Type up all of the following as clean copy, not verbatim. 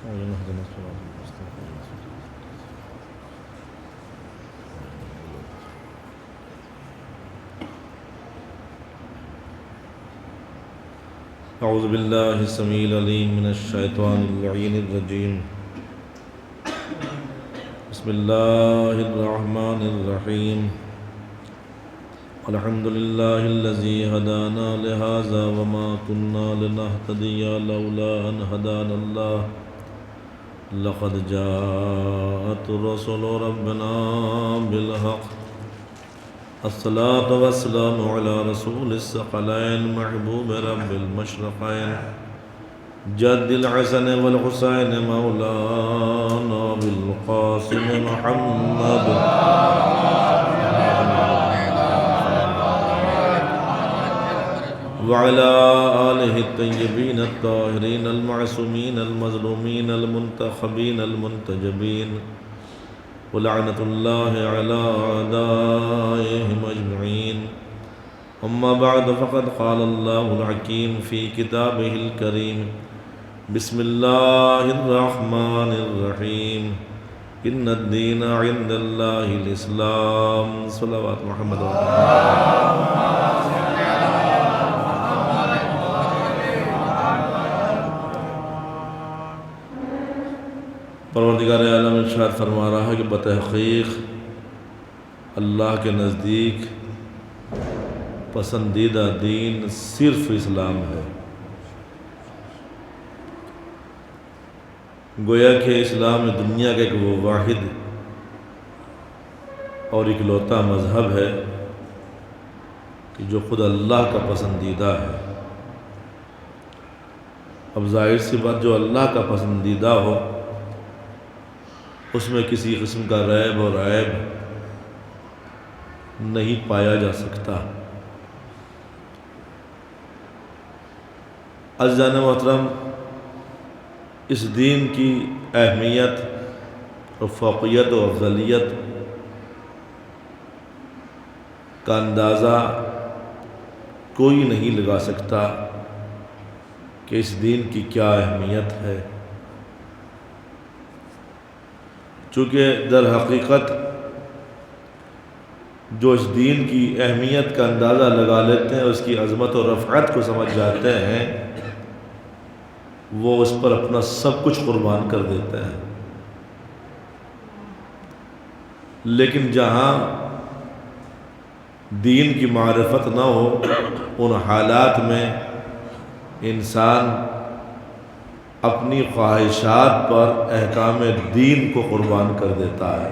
اهدنا الصراط المستقيم. أعوذ بالله السميع العليم من الشيطان اللعين الرجيم. بسم الله الرحمن الرحيم. الحمد لله الذي هدانا لهذا وما كنا لنهتدي لولا أن هدانا الله لقد جاءت رسل ربنا بالحق. الصلاة والسلام على رسول الثقلين محبوب رب المشرقين جد الحسن والحسين مولانا بالقاسم محمد وعلى آله الطيبين الطاهرين المعصومين المظلومين المنتخبين المنتجبين ولعنة الله على أعدائهم أجمعين. أما بعد فقد قال الله الحكيم في كتابه الكريم بسم الله الرحمن الرحيم إن الدين عند الله الإسلام. صلوات محمد پروردگار عالم ارشاد فرما رہا ہے کہ بتحقیق اللہ کے نزدیک پسندیدہ دین صرف اسلام ہے. گویا کہ اسلام دنیا کا ایک وہ واحد اور اکلوتا مذہب ہے کہ جو خود اللہ کا پسندیدہ ہے. اب ظاہر سی بات، جو اللہ کا پسندیدہ ہو اس میں کسی قسم کا ریب اور عیب نہیں پایا جا سکتا. عزیزان محترم، اس دین کی اہمیت اور فوقیت و افضلیت کا اندازہ کوئی نہیں لگا سکتا کہ اس دین کی کیا اہمیت ہے. چونکہ در حقیقت جو اس دین کی اہمیت کا اندازہ لگا لیتے ہیں، اس کی عظمت و رفعت کو سمجھ جاتے ہیں، وہ اس پر اپنا سب کچھ قربان کر دیتے ہیں. لیکن جہاں دین کی معرفت نہ ہو، ان حالات میں انسان اپنی خواہشات پر احکام دین کو قربان کر دیتا ہے.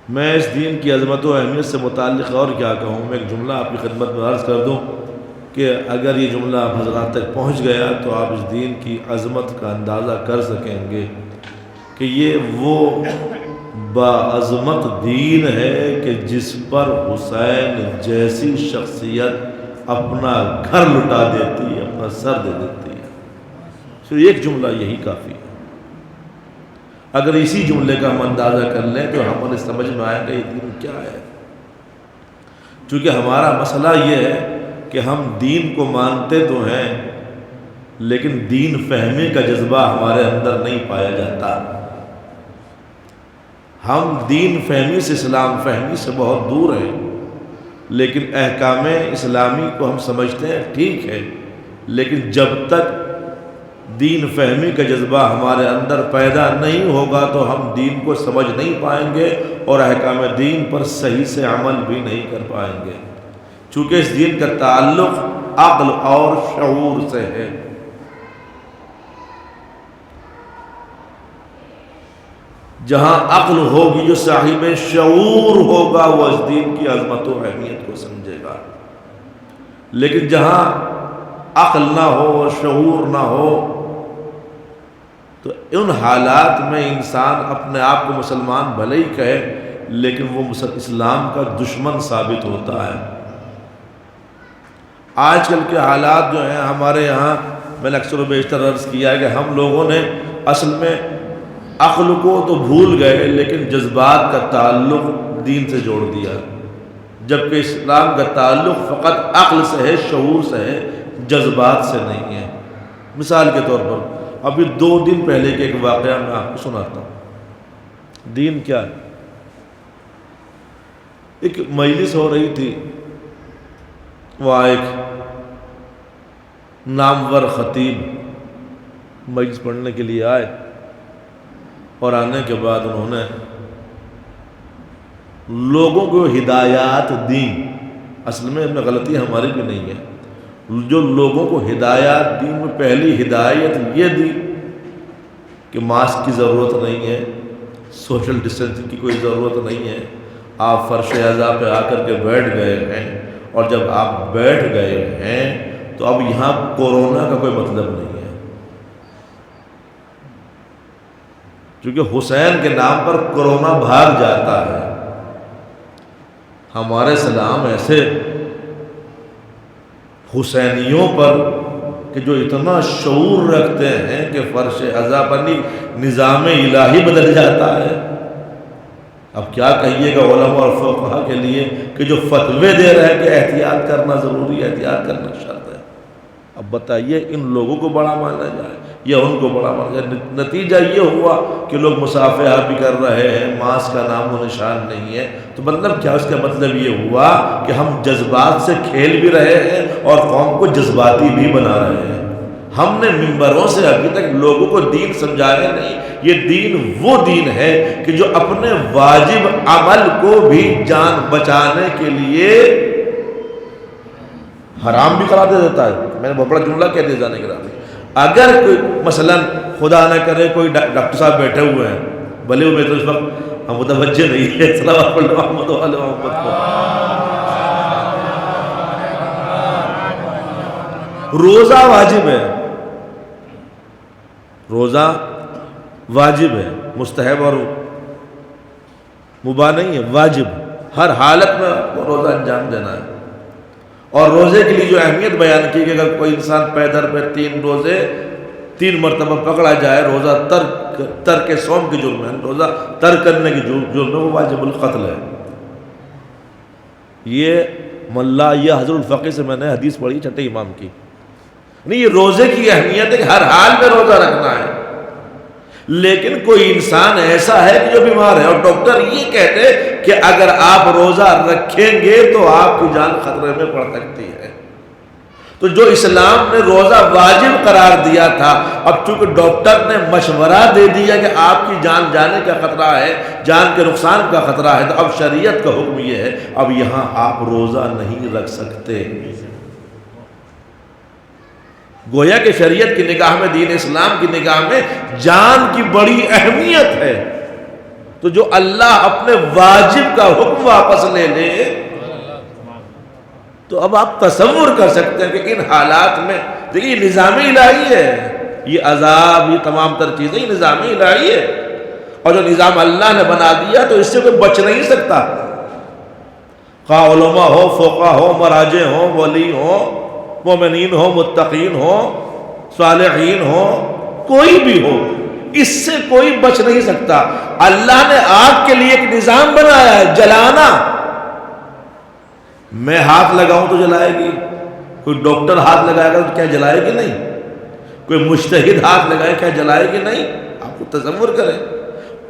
میں اس دین کی عظمت و اہمیت سے متعلق اور کیا کہوں. میں ایک جملہ آپ کی خدمت میں عرض کر دوں کہ اگر یہ جملہ آپ حضرات تک پہنچ گیا تو آپ اس دین کی عظمت کا اندازہ کر سکیں گے کہ یہ وہ باعظمت دین ہے کہ جس پر حسین جیسی شخصیت اپنا گھر لٹا دیتی ہے، اپنا سر دے دیتی ہے. صرف ایک جملہ یہی کافی ہے. اگر اسی جملے کا ہم اندازہ کر لیں تو ہمیں سمجھ میں آئے گا یہ دین کیا ہے. چونکہ ہمارا مسئلہ یہ ہے کہ ہم دین کو مانتے تو ہیں لیکن دین فہمی کا جذبہ ہمارے اندر نہیں پایا جاتا. ہم دین فہمی سے، اسلام فہمی سے بہت دور ہیں، لیکن احکام اسلامی کو ہم سمجھتے ہیں، ٹھیک ہے، لیکن جب تک دین فہمی کا جذبہ ہمارے اندر پیدا نہیں ہوگا تو ہم دین کو سمجھ نہیں پائیں گے اور احکام دین پر صحیح سے عمل بھی نہیں کر پائیں گے. چونکہ اس دین کا تعلق عقل اور شعور سے ہے. جہاں عقل ہوگی، جو صاحب شعور ہوگا وہ اس دین کی عظمت و اہمیت کو سمجھے گا. لیکن جہاں عقل نہ ہو اور شعور نہ ہو تو ان حالات میں انسان اپنے آپ کو مسلمان بھلے ہی کہے لیکن وہ اسلام کا دشمن ثابت ہوتا ہے. آج کل کے حالات جو ہیں ہمارے یہاں، میں نے اکثر و بیشتر عرض کیا ہے کہ ہم لوگوں نے اصل میں عقل کو تو بھول گئے لیکن جذبات کا تعلق دین سے جوڑ دیا. جبکہ اسلام کا تعلق فقط عقل سے ہے، شعور سے ہے، جذبات سے نہیں ہے. مثال کے طور پر ابھی 2 دن پہلے کے ایک واقعہ میں آپ کو سناتا ہوں۔ دین کیا ہے؟ ایک مجلس ہو رہی تھی، وہاں ایک نامور خطیب مجلس پڑھنے کے لیے آئے، اور آنے کے بعد انہوں نے لوگوں کو ہدایات دیں۔ اصل میں غلطی ہماری بھی نہیں ہے، جو لوگوں کو ہدایات دیں میں پہلی ہدایت یہ دی کہ ماسک کی ضرورت نہیں ہے، سوشل ڈسٹینسنگ کی کوئی ضرورت نہیں ہے، آپ فرش اعضاء پہ آ کر کے بیٹھ گئے ہیں، اور جب آپ بیٹھ گئے ہیں تو اب یہاں کورونا کا کوئی مطلب نہیں ہے، کیونکہ حسین کے نام پر کورونا بھاگ جاتا ہے۔ ہمارے سلام ایسے حسینیوں پر کہ جو اتنا شعور رکھتے ہیں کہ فرش اعضاء پر نظام الہی بدل جاتا ہے۔ اب کیا کہیے گا علماء اور فقہا کے لیے کہ جو فتوے دے رہے ہیں کہ احتیاط کرنا ضروری ہے، احتیاط کرنا شرط ہے۔ اب بتائیے ان لوگوں کو بڑا مانا جائے یا ان کو بڑا مانا جائے؟ نتیجہ یہ ہوا کہ لوگ مصافحہ بھی کر رہے ہیں، ماسک کا نام و نشان نہیں ہے۔ تو مطلب کیا؟ اس کا مطلب یہ ہوا کہ ہم جذبات سے کھیل بھی رہے ہیں اور قوم کو جذباتی بھی بنا رہے ہیں۔ ہم نے ممبروں سے ابھی تک لوگوں کو دین سمجھایا نہیں۔ یہ دین وہ دین ہے کہ جو اپنے واجب عمل کو بھی جان بچانے کے لیے حرام بھی قرار دے دیتا ہے۔ میں نے بہت بڑا جملہ کہہ دیا جانے کے بعد، اگر کوئی مثلا خدا نہ کرے کوئی ڈاکٹر صاحب بیٹھے ہوئے ہیں، بھلے وہ میں تو اس وقت ہم متوجہ نہیں ہے، صلوات اللہ محمد و آل محمد کو، روزہ واجب ہے، روزہ واجب ہے، مستحب اور مباح نہیں ہے، واجب، ہر حالت میں آپ کو روزہ انجام دینا ہے۔ اور روزے کے لیے جو اہمیت بیان کی کہ اگر کوئی انسان پیدر پہ 3 روزے 3 مرتبہ پکڑا جائے، روزہ ترک صوم کی جرم ہے، روزہ ترک کرنے کی جرم ہے، وہ واجب القتل ہے۔ یہ ملا یہ حضرت الفقی سے میں نے حدیث پڑھی چھٹے امام کی، نہیں یہ روزے کی اہمیت ہے کہ ہر حال میں روزہ رکھنا ہے۔ لیکن کوئی انسان ایسا ہے کہ جو بیمار ہے اور ڈاکٹر یہ کہتے کہ اگر آپ روزہ رکھیں گے تو آپ کی جان خطرے میں پڑ سکتی ہے، تو جو اسلام نے روزہ واجب قرار دیا تھا، اب چونکہ ڈاکٹر نے مشورہ دے دیا کہ آپ کی جان جانے کا خطرہ ہے، جان کے نقصان کا خطرہ ہے، تو اب شریعت کا حکم یہ ہے اب یہاں آپ روزہ نہیں رکھ سکتے۔ گویا کہ شریعت کی نگاہ میں، دین اسلام کی نگاہ میں جان کی بڑی اہمیت ہے، تو جو اللہ اپنے واجب کا حکم واپس لے لے تو اب آپ تصور کر سکتے ہیں کہ ان حالات میں دیکھیے یہ نظام الہی ہے، یہ عذاب، یہ تمام تر چیزیں یہ نظام الہی ہے، اور جو نظام اللہ نے بنا دیا تو اس سے کوئی بچ نہیں سکتا، خواہ علماء ہو، فقہا ہو، مراجع ہو، ولی ہو، مومنین ہو، متقین ہو، صالحین ہو، کوئی بھی ہو، اس سے کوئی بچ نہیں سکتا۔ اللہ نے آگ کے لیے ایک نظام بنایا ہے، جلانا۔ میں ہاتھ لگاؤں تو جلائے گی، کوئی ڈاکٹر ہاتھ لگائے گا تو کیا جلائے گی؟ نہیں۔ کوئی مجتہد ہاتھ لگائے کیا جلائے گی؟ نہیں۔ آپ کو تصور کریں،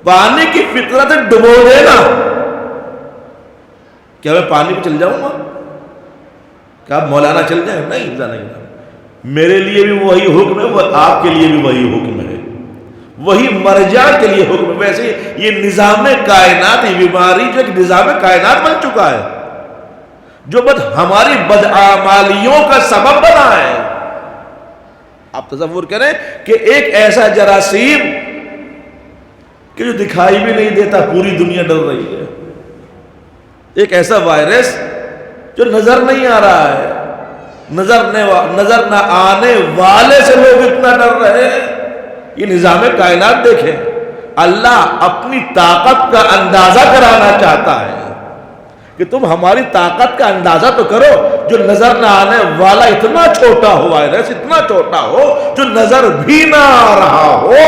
پانی کی فطرت ڈبو دینا، کیا میں پانی پہ چل جاؤں گا؟ کیا آپ مولانا چل جائیں؟ نہیں جانے گا۔ میرے لیے بھی وہی حکم ہے، وہ آپ کے لیے بھی وہی حکم ہے، وہی مرجع کے لیے حکم ہے۔ ویسے یہ نظام کائنات، یہ بیماری جو ایک نظام کائنات بن چکا ہے، جو ہماری بدعمالیوں کا سبب بنا ہے۔ آپ تصور کریں کہ ایک ایسا جراثیم کہ جو دکھائی بھی نہیں دیتا، پوری دنیا ڈر رہی ہے، ایک ایسا وائرس جو نظر نہیں آ رہا ہے، نظر نہ آنے والے سے لوگ اتنا ڈر رہے ہیں۔ یہ نظام کائنات دیکھیں، اللہ اپنی طاقت کا اندازہ کرانا چاہتا ہے کہ تم ہماری طاقت کا اندازہ تو کرو۔ جو نظر نہ آنے والا اتنا چھوٹا ہو، وائرس اتنا چھوٹا ہو جو نظر بھی نہ آ رہا ہو،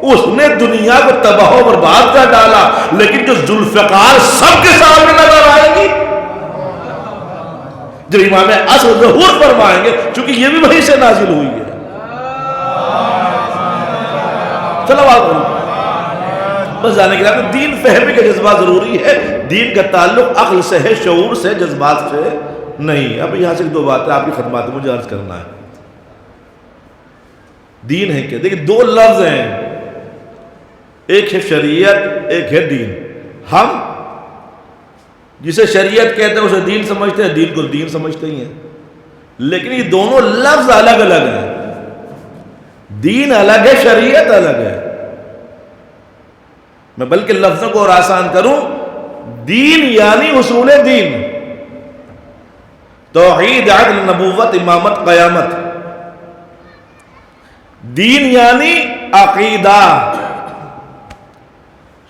اس نے دنیا کو تباہ و برباد کر ڈالا، لیکن جو ذوالفقار سب کے سامنے نظر آئے گی، جب امام عصر ظہور فرمائیں گے، چونکہ یہ بھی وہیں سے نازل ہوئی ہے، صلوات بس جانے کے لیے دین فہمی کا جذبہ ضروری ہے. دین کا تعلق عقل سے ہے، شعور سے، جذبات سے نہیں. اب یہاں سے دو باتیں آپ کی خدمات میں مجھے عرض کرنا ہے. دین ہے کیا؟ دیکھیں دو لفظ ہیں، ایک ہے شریعت، ایک ہے دین. ہم جسے شریعت کہتے ہیں اسے دین سمجھتے ہیں، دین کو دین سمجھتے ہی ہیں، لیکن یہ دونوں لفظ الگ الگ ہیں. دین الگ ہے، شریعت الگ ہے. میں بلکہ لفظوں کو اور آسان کروں، دین یعنی اصول دین، توحید، عدل، نبوت، امامت، قیامت. دین یعنی عقیدہ،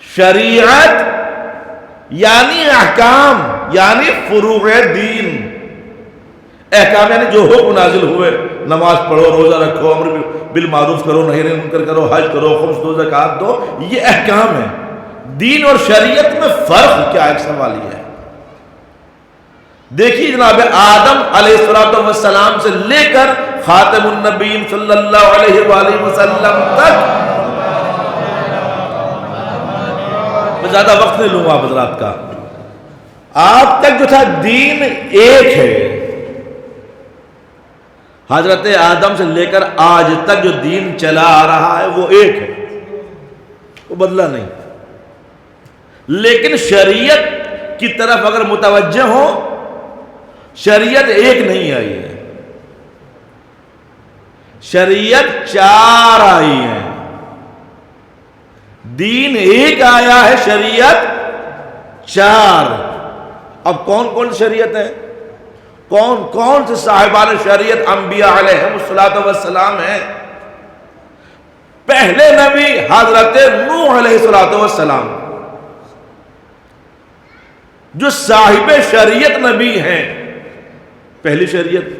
شریعت یعنی احکام، یعنی فروع دین. احکام یعنی جو حکم نازل ہوئے، نماز پڑھو، روزہ رکھو، امر بالمعروف کرو، نہی عن المنکر کرو، حج کرو، خمس دو، زکوٰۃ دو، یہ احکام ہے. دین اور شریعت میں فرق کیا ہے؟ ایک سوال یہ ہے. دیکھیے جناب آدم علیہ السلام سے لے کر خاتم النبیین صلی اللہ علیہ وآلہ وسلم تک، میں زیادہ وقت نہیں لوں گا آپ حضرات کا، آپ تک جو تھا دین ایک ہے. حضرت آدم سے لے کر آج تک جو دین چلا آ رہا ہے وہ ایک ہے، وہ بدلا نہیں. لیکن شریعت کی طرف اگر متوجہ ہو، شریعت ایک نہیں آئی ہے، شریعت چار آئی ہے. دین ایک آیا ہے، شریعت چار. اب کون کون شریعت ہے؟ کون کون سے صاحبان شریعت انبیاء علیہم السلام ہیں؟ پہلے نبی حضرت نوح علیہ السلام جو صاحب شریعت نبی ہیں. پہلی شریعت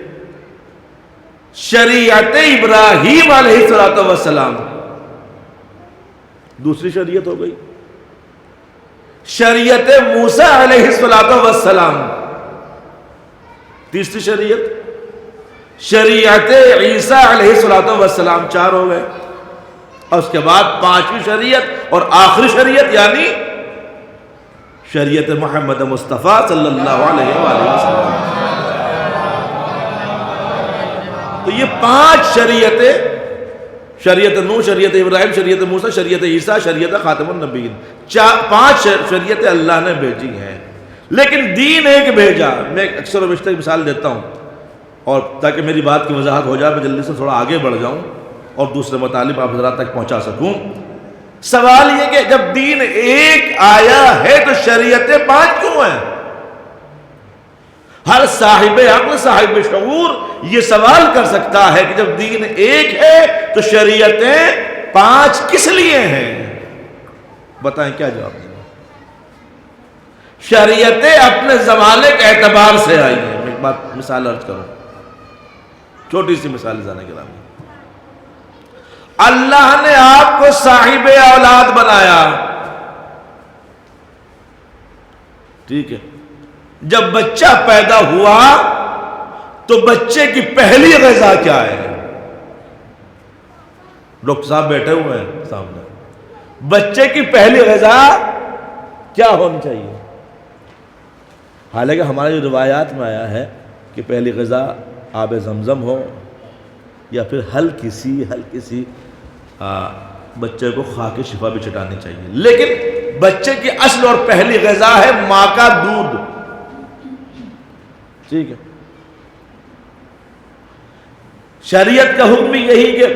شریعت ابراہیم علیہ السلام. دوسری شریعت ہو گئی شریعت موسیٰ علیہ السلام. تیسری شریعت شریعت عیسیٰ علیہ السلام. چار ہو گئے. اور اس کے بعد پانچویں شریعت اور آخری شریعت یعنی شریعت محمد مصطفیٰ صلی اللہ علیہ وآلہ وسلم. تو یہ پانچ شریعتیں، شریعت نوح، شریعت ابراہیم، شریعت موسیٰ، شریعت عیسیٰ، شریعت خاتم النبیین، پانچ شریعتیں اللہ نے بھیجی ہیں. لیکن دین ایک بھیجا. میں اکثر و بیشتر مثال دیتا ہوں اور تاکہ میری بات کی وضاحت ہو جائے، میں جلدی سے تھوڑا آگے بڑھ جاؤں اور دوسرے مطالب آپ حضرات تک پہنچا سکوں. سوال یہ کہ جب دین ایک آیا ہے تو شریعتیں پانچ کیوں ہیں؟ ہر صاحب عقل، صاحب شعور یہ سوال کر سکتا ہے کہ جب دین ایک ہے تو شریعتیں پانچ کس لیے ہیں؟ بتائیں کیا جواب دیں؟ شریعتیں اپنے زمانے کے اعتبار سے آئی ہیں. میں ایک بات مثال عرض کروں، چھوٹی سی مثال جانے کے نام. اللہ نے آپ کو صاحب اولاد بنایا، ٹھیک ہے. جب بچہ پیدا ہوا تو بچے کی پہلی غذا کیا ہے؟ ڈاکٹر صاحب بیٹھے ہوئے ہیں سامنے. بچے کی پہلی غذا کیا ہونی چاہیے؟ حالانکہ ہمارے جو روایات میں آیا ہے کہ پہلی غذا آب زمزم ہو یا پھر ہلکی سی بچے کو خاک شفا بھی چٹانی چاہیے. لیکن بچے کی اصل اور پہلی غذا ہے ماں کا دودھ، ٹھیک ہے. شریعت کا حکم یہی کہ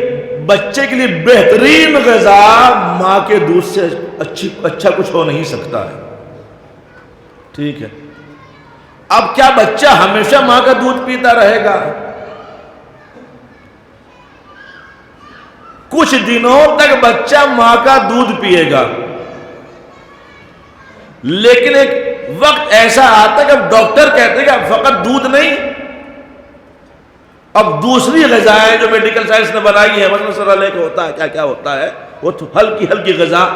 بچے کے لیے بہترین غذا ماں کے دودھ سے اچھا کچھ ہو نہیں سکتا ہے، ٹھیک ہے. اب کیا بچہ ہمیشہ ماں کا دودھ پیتا رہے گا؟ کچھ دنوں تک بچہ ماں کا دودھ پیے گا، لیکن ایک وقت ایسا آتا ہے کہ اب ڈاکٹر کہتے ہیں کہ اب فقط دودھ نہیں، اب دوسری غذائیں جو میڈیکل سائنس نے بنائی ہے، مثلا سرالے کا ہوتا ہے، کیا کیا ہوتا ہے، وہ ہلکی غذا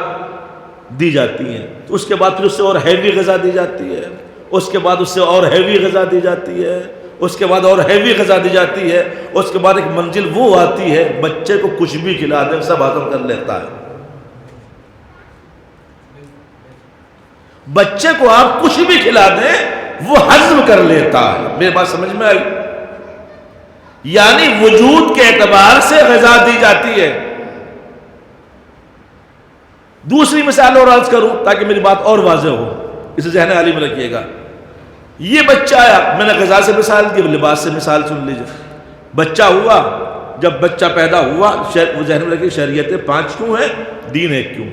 دی جاتی ہیں. تو اس کے بعد پھر اس سے اور ہیوی غذا دی جاتی ہے، اس کے بعد اس سے اور ہیوی غذا دی جاتی ہے، اس کے بعد اور ہیوی غذا دی جاتی ہے. اس کے بعد ایک منزل وہ آتی ہے بچے کو کچھ بھی کھلا دے سب ہضم کر لیتا ہے. بچے کو آپ کچھ بھی کھلا دیں وہ ہضم کر لیتا ہے. میری بات سمجھ میں آئی؟ یعنی وجود کے اعتبار سے غذا دی جاتی ہے. دوسری مثال اور عرض کروں تاکہ میری بات اور واضح ہو، اسے ذہن عالی میں رکھیے گا. یہ بچہ آیا، میں نے غذا سے مثال دی، لباس سے مثال سن لیجیے. بچہ ہوا، جب بچہ پیدا ہوا، وہ ذہن میں رکھیے شریعتیں 5 کیوں ہیں، دین 1 کیوں.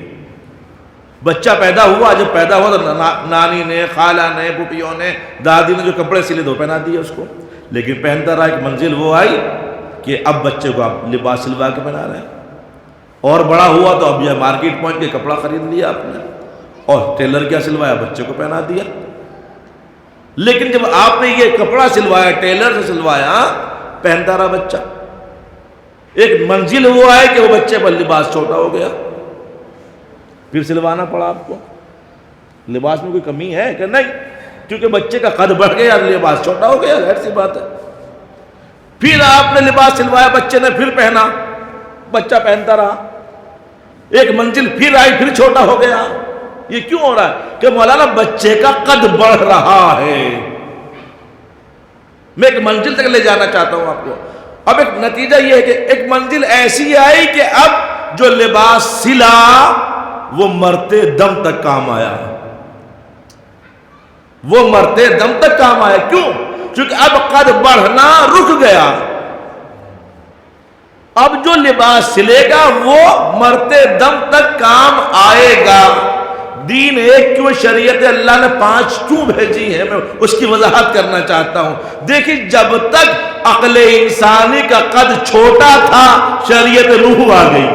بچہ پیدا ہوا، جب پیدا ہوا تو نانی نے، خالہ نے، پھوپھیوں نے، دادی نے جو کپڑے سلے دو پہنا دیے اس کو. لیکن پہنتا رہا، ایک منزل وہ آئی کہ اب بچے کو آپ لباس سلوا کے پہنا رہے ہیں. اور بڑا ہوا تو اب یہ مارکیٹ پہنچ کے کپڑا خرید لیا آپ نے، اور ٹیلر کیا سلوایا، بچے کو پہنا دیا. لیکن جب آپ نے یہ کپڑا سلوایا، ٹیلر سے سلوایا، پہنتا رہا بچہ. ایک منزل وہ آئے کہ وہ بچے پر لباس چھوٹا ہو گیا، پھر سلوانا پڑا آپ کو. لباس میں کوئی کمی ہے کہ نہیں؟ کیونکہ بچے کا قد بڑھ گیا، لباس چھوٹا ہو گیا، ظاہر سی بات ہے. پھر آپ نے لباس سلوایا، بچے نے پھر پہنا، بچہ پہنتا رہا. ایک منزل پھر آئی، پھر چھوٹا ہو گیا. یہ کیوں ہو رہا ہے؟ کہ مولانا بچے کا قد بڑھ رہا ہے. میں ایک منزل تک لے جانا چاہتا ہوں آپ کو. اب ایک نتیجہ یہ ہے کہ ایک منزل ایسی آئی کہ اب جو لباس سلا وہ مرتے دم تک کام آیا. وہ مرتے دم تک کام آیا. کیوں؟ کیونکہ اب قد بڑھنا رک گیا. اب جو لباس سلے گا وہ مرتے دم تک کام آئے گا. دین 1 کیوں، شریعت اللہ نے 5 کیوں بھیجی ہے، میں اس کی وضاحت کرنا چاہتا ہوں. دیکھیں، جب تک عقل انسانی کا قد چھوٹا تھا شریعت نوح آ گئی.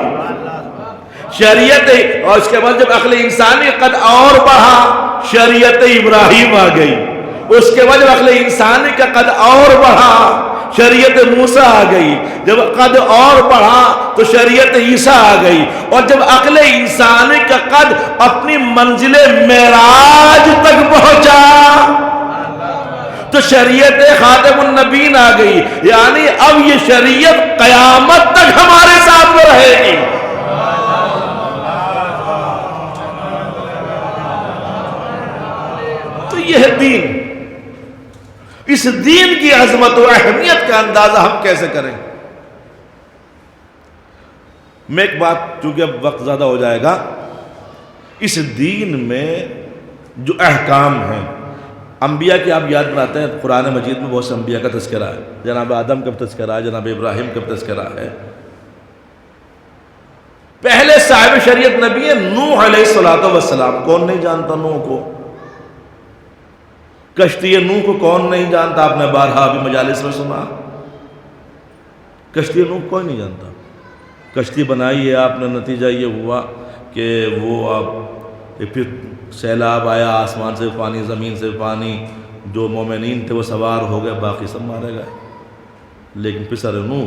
شریعت، اور اس کے بعد جب عقل انسانی قد اور بڑھا شریعت ابراہیم آ گئی. اس کے بعد جب عقل انسانی کا قد اور بڑھا شریعت موسیٰ آ گئی. جب قد اور بڑھا تو شریعت عیسیٰ آ گئی. اور جب عقل انسانی کا قد اپنی منزل معراج تک پہنچا تو شریعت خاتم النبیین آ گئی. یعنی اب یہ شریعت قیامت تک ہمارے ساتھ میں رہے گی. تو یہ ہے دین. اس دین کی عظمت و اہمیت کا اندازہ ہم کیسے کریں؟ میں ایک بات، چونکہ اب وقت زیادہ ہو جائے گا، اس دین میں جو احکام ہیں، انبیاء کی آپ یاد بناتے ہیں. قرآن مجید میں بہت سے انبیاء کا تذکرہ ہے. جناب آدم کا تذکرہ ہے، جناب ابراہیم کا تذکرہ ہے. پہلے صاحب شریعت نبی ہے نوح علیہ السلام. کون نہیں جانتا نوح کو؟ کشتی نوح کو کون نہیں جانتا؟ آپ نے بارہا بھی مجالس میں سنا. کشتی نوح کوئی نہیں جانتا. کشتی بنائی ہے آپ نے، نتیجہ یہ ہوا کہ وہ اب پھر سیلاب آیا، آسمان سے پانی، زمین سے پانی. جو مومنین تھے وہ سوار ہو گئے، باقی سب مارے گئے. لیکن پسر نوح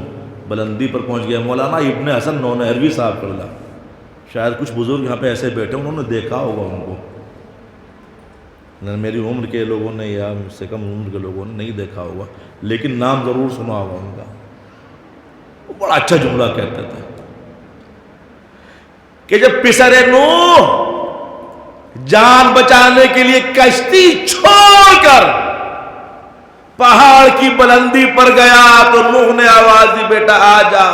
بلندی پر پہنچ گیا. مولانا ابن حسن نونہروی صاحب کرلا، شاید کچھ بزرگ یہاں پہ ایسے بیٹھے انہوں نے دیکھا ہوگا ان کو. میری عمر کے لوگوں نے یا مجھ سے کم عمر کے لوگوں نے نہیں دیکھا ہوگا، لیکن نام ضرور سنا ہوگا ان کا. وہ بڑا اچھا جملہ کہتے تھے کہ جب پسر نوح جان بچانے کے لیے کشتی چھوڑ کر پہاڑ کی بلندی پر گیا تو نوح نے آواز دی، بیٹا آ جا،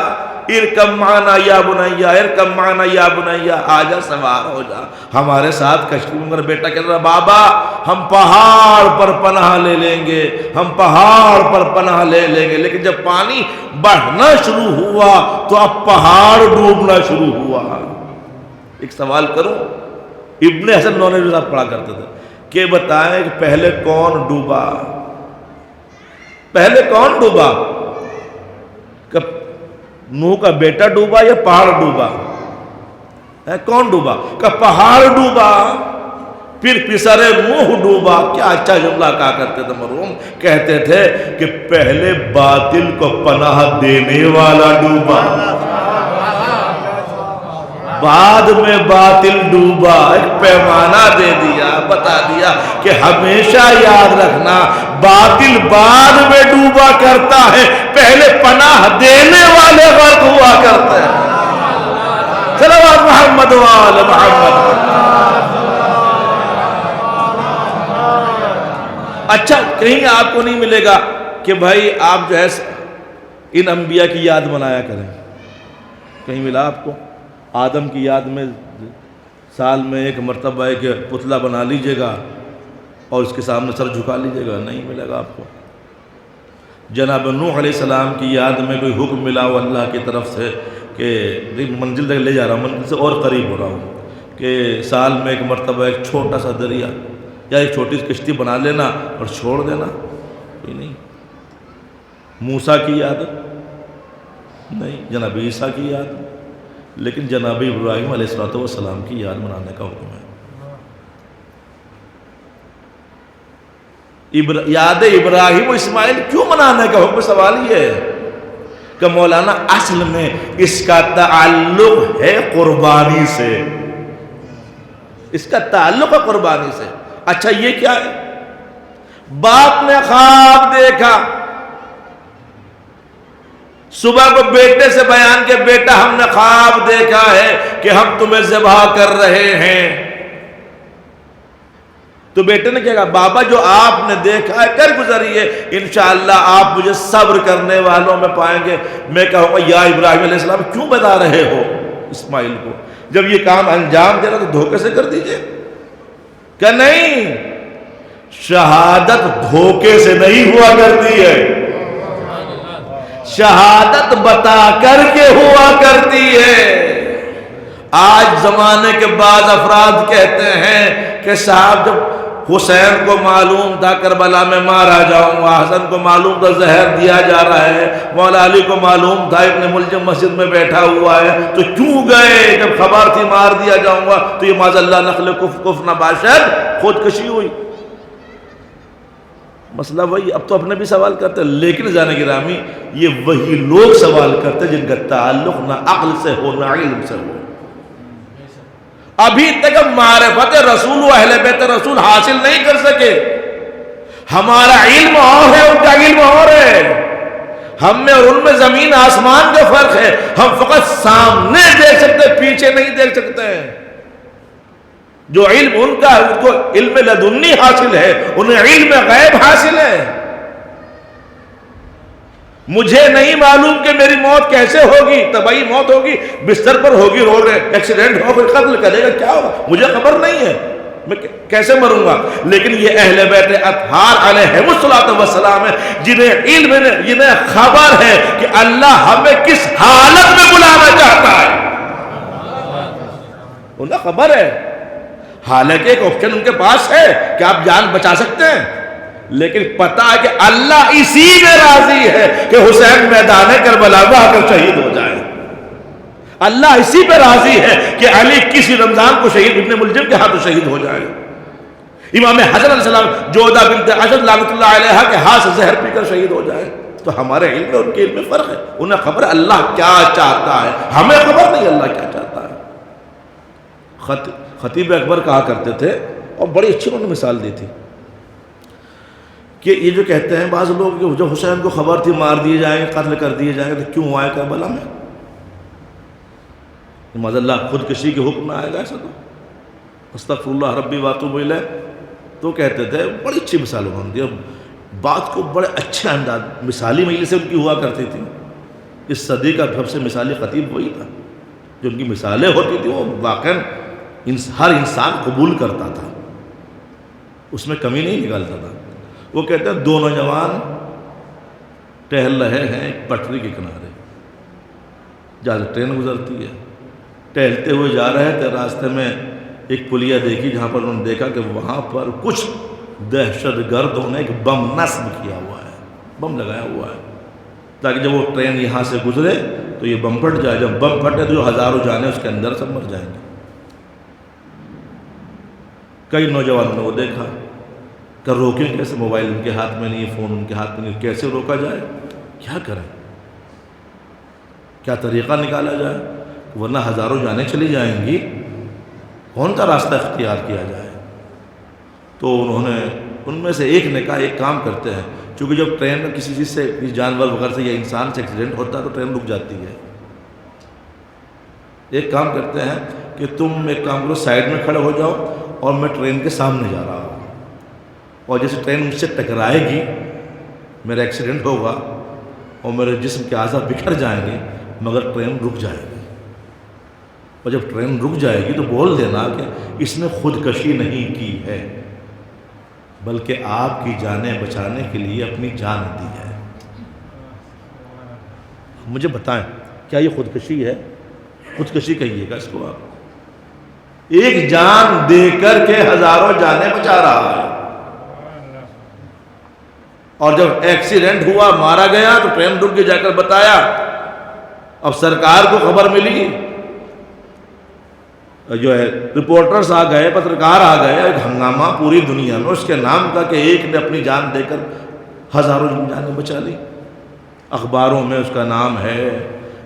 ارکب معنا یا بنیا، ارکب معنا یا بنیا، آ جا، سوار ہو جا ہمارے ساتھ کشتی میں. بیٹا کہہ رہا، بابا ہم پہاڑ پر پناہ لے لیں گے، ہم پہاڑ پر پناہ لے لیں گے. لیکن جب پانی بڑھنا شروع ہوا تو اب پہاڑ ڈوبنا شروع ہوا. ایک سوال کروں، ابن حسن نونہروی صاحب پڑھا کرتے تھے کہ بتائیں کہ پہلے کون ڈوبا؟ پہلے کون ڈوبا؟ نوح کا بیٹا ڈوبا یا پہاڑ ڈوبا؟ کون ڈوبا؟ کہ پہاڑ ڈوبا، پھر پسر نوح ڈوبا. کیا اچھا جملہ کہا کرتے تھے مرحوم، کہتے تھے کہ پہلے باطل کو پناہ دینے والا ڈوبا، بعد میں باطل ڈوبا. ایک پیمانہ دے دیا، بتا دیا کہ ہمیشہ یاد رکھنا باطل بعد میں ڈوبا کرتا ہے، پہلے پناہ دینے والے غرق ہوا کرتے ہیں. صلوات محمد وآل محمد. اچھا کہیں آپ کو نہیں ملے گا کہ بھائی آپ جو ہے ان انبیاء کی یاد منایا کریں، کہیں ملا آپ کو؟ آدم کی یاد میں سال میں ایک مرتبہ ایک پتلا بنا لیجئے گا اور اس کے سامنے سر جھکا لیجئے گا، نہیں ملے گا آپ کو۔ جناب نوح علیہ السلام کی یاد میں کوئی حکم ملا ہو اللہ کی طرف سے کہ منزل تک لے جا رہا ہوں، منزل سے اور قریب ہو رہا ہوں، کہ سال میں ایک مرتبہ ایک چھوٹا سا دریا یا ایک چھوٹی سی کشتی بنا لینا اور چھوڑ دینا، کوئی نہیں۔ موسیٰ کی یاد نہیں، جناب عیسیٰ کی یاد، لیکن جناب ابراہیم علیہ السلام کی یاد منانے کا حکم ہے۔ یاد ابراہیم و اسماعیل کیوں منانے کا حکم؟ سوال یہ ہے کہ مولانا اصل میں اس کا تعلق ہے قربانی سے، اس کا تعلق ہے قربانی سے۔ اچھا یہ کیا ہے؟ باپ نے خواب دیکھا، صبح کو بیٹے سے بیان کہ بیٹا ہم نے خواب دیکھا ہے کہ ہم تمہیں ذبح کر رہے ہیں، تو بیٹے نے کہا بابا جو آپ نے دیکھا ہے کر گزریے، انشاءاللہ آپ مجھے صبر کرنے والوں میں پائیں گے۔ میں کہوں گا یا ابراہیم علیہ السلام کیوں بتا رہے ہو اسماعیل کو، جب یہ کام انجام دینا تو دھوکے سے کر دیجئے؟ کہ نہیں، شہادت دھوکے سے نہیں ہوا کرتی ہے، شہادت بتا کر کے ہوا کرتی ہے۔ آج زمانے کے بعض افراد کہتے ہیں کہ صاحب جب حسین کو معلوم تھا کربلا میں مارا جاؤں گا، حسن کو معلوم تھا زہر دیا جا رہا ہے، مولا علی کو معلوم تھا ابن ملجم مسجد میں بیٹھا ہوا ہے، تو کیوں گئے؟ جب خبر تھی مار دیا جاؤں گا تو یہ معاذ اللہ نخل کف نباشر، خودکشی ہوئی۔ مسئلہ وہی، اب تو اپنے بھی سوال کرتے ہیں، لیکن جانے گرامی یہ وہی لوگ سوال کرتے ہیں جن کا تعلق نہ عقل سے ہو نہ علم سے ہو۔ ابھی تک معرفت رسول و اہل بیت رسول حاصل نہیں کر سکے۔ ہمارا علم اور ہے، ان کا علم اور ہے، ہم میں اور ان میں زمین آسمان کا فرق ہے۔ ہم فقط سامنے دیکھ سکتے، پیچھے نہیں دیکھ سکتے ہیں۔ جو علم ان کا ہے ان کو علم لدنی حاصل ہے، انہیں علم غیب حاصل ہے۔ مجھے نہیں معلوم کہ میری موت کیسے ہوگی، طبعی موت ہوگی، بستر پر ہوگی، روڈ ایکسیڈنٹ ہوگا، قتل کرے گا، کیا ہوگا مجھے خبر نہیں ہے، میں کیسے مروں گا۔ لیکن یہ اہل بیت اطہار علیہم السلام ہے جنہیں خبر ہے کہ اللہ ہمیں کس حالت میں بلانا چاہتا ہے، انہیں خبر ہے۔ حالانکہ ایک آپشن ان کے پاس ہے کہ آپ جان بچا سکتے ہیں، لیکن پتہ ہے کہ اللہ اسی میں راضی ہے کہ حسین میدان کربلا میں آ کر شہید ہو جائے۔ اللہ اسی پہ راضی ہے کہ علی کسی رمضان کو شہید ابن ملجم کے ہاتھوں شہید ہو جائے۔ امام حسن علیہ السلام جودہ بنت اشد لعنت اللہ علیہا کے ہاتھ سے زہر پی کر شہید ہو جائے۔ تو ہمارے علم اور ان کے علم میں فرق ہے، انہیں خبر ہے اللہ کیا چاہتا ہے، ہمیں خبر نہیں اللہ کیا چاہتا ہے۔ خطیب اکبر کہا کرتے تھے، اور بڑی اچھی انہوں نے مثال دی تھی، کہ یہ جو کہتے ہیں بعض لوگ کہ جو حسین کو خبر تھی مار دیے جائیں گے، قتل کر دیے جائیں گے، تو کیوں آئے کربلا میں؟ معاذ اللہ خودکشی کے حکم میں آئے گا ایسا تو؟ استغفر اللہ ربی واتوب الیہ۔ تو کہتے تھے، بڑی اچھی مثال انہوں نے دی، بات کو بڑے اچھے انداز، مثالی مجلسیں ان کی ہوا کرتی تھی۔ اس صدی کا سب سے مثالی خطیب وہی تھا، جو ان کی مثالیں ہوتی تھیں وہ واقعاً ہر انسان قبول کرتا تھا، اس میں کمی نہیں نکالتا تھا۔ وہ کہتے ہیں دو نوجوان ٹہل رہے ہیں ایک پٹری کے کنارے، جہاں سے ٹرین گزرتی ہے، ٹہلتے ہوئے جا رہے تھے، راستے میں ایک پلیا دیکھی جہاں پر انہوں نے دیکھا کہ وہاں پر کچھ دہشت گردوں نے ایک بم نصب کیا ہوا ہے، بم لگایا ہوا ہے، تاکہ جب وہ ٹرین یہاں سے گزرے تو یہ بم پھٹ جائے، جب بم پھٹے تو جو ہزاروں جانیں اس کے اندر سب مر جائیں گے۔ کئی نوجوانوں نے وہ دیکھا کہ روکیں کیسے، موبائل ان کے ہاتھ میں نہیں، فون ان کے ہاتھ میں نہیں، کیسے روکا جائے، کیا کریں، کیا طریقہ نکالا جائے، ورنہ ہزاروں جانیں چلی جائیں گی، کون سا راستہ اختیار کیا جائے۔ تو انہوں نے ان میں سے ایک نے کہا ایک کام کرتے ہیں، چونکہ جب ٹرین میں کسی چیز سے، کسی جانور وغیرہ سے یا انسان سے ایکسیڈنٹ ہوتا ہے تو ٹرین رک جاتی ہے، ایک کام کرتے ہیں کہ تم ایک کام کرو، سائڈ میں کھڑے ہو جاؤ اور میں ٹرین کے سامنے جا رہا ہوں، اور جیسے ٹرین مجھ سے ٹکرائے گی میرا ایکسیڈنٹ ہوگا اور میرے جسم کے اعضاء بکھر جائیں گے، مگر ٹرین رک جائے گی، اور جب ٹرین رک جائے گی تو بول دینا کہ اس نے خودکشی نہیں کی ہے بلکہ آپ کی جانیں بچانے کے لیے اپنی جان دی ہے۔ مجھے بتائیں کیا یہ خودکشی ہے؟ خودکشی کہیے گا اس کو آپ؟ ایک جان دے کر کے ہزاروں جانیں بچا رہا ہے، اور جب ایکسیڈنٹ ہوا مارا گیا تو ٹرین رک کے جا کر بتایا، اب سرکار کو خبر ملی، جو ہے رپورٹرز آ گئے، پترکار آ گئے، ایک ہنگامہ پوری دنیا میں اس کے نام کا کہ ایک نے اپنی جان دے کر ہزاروں جانیں بچا لی۔ اخباروں میں اس کا نام ہے،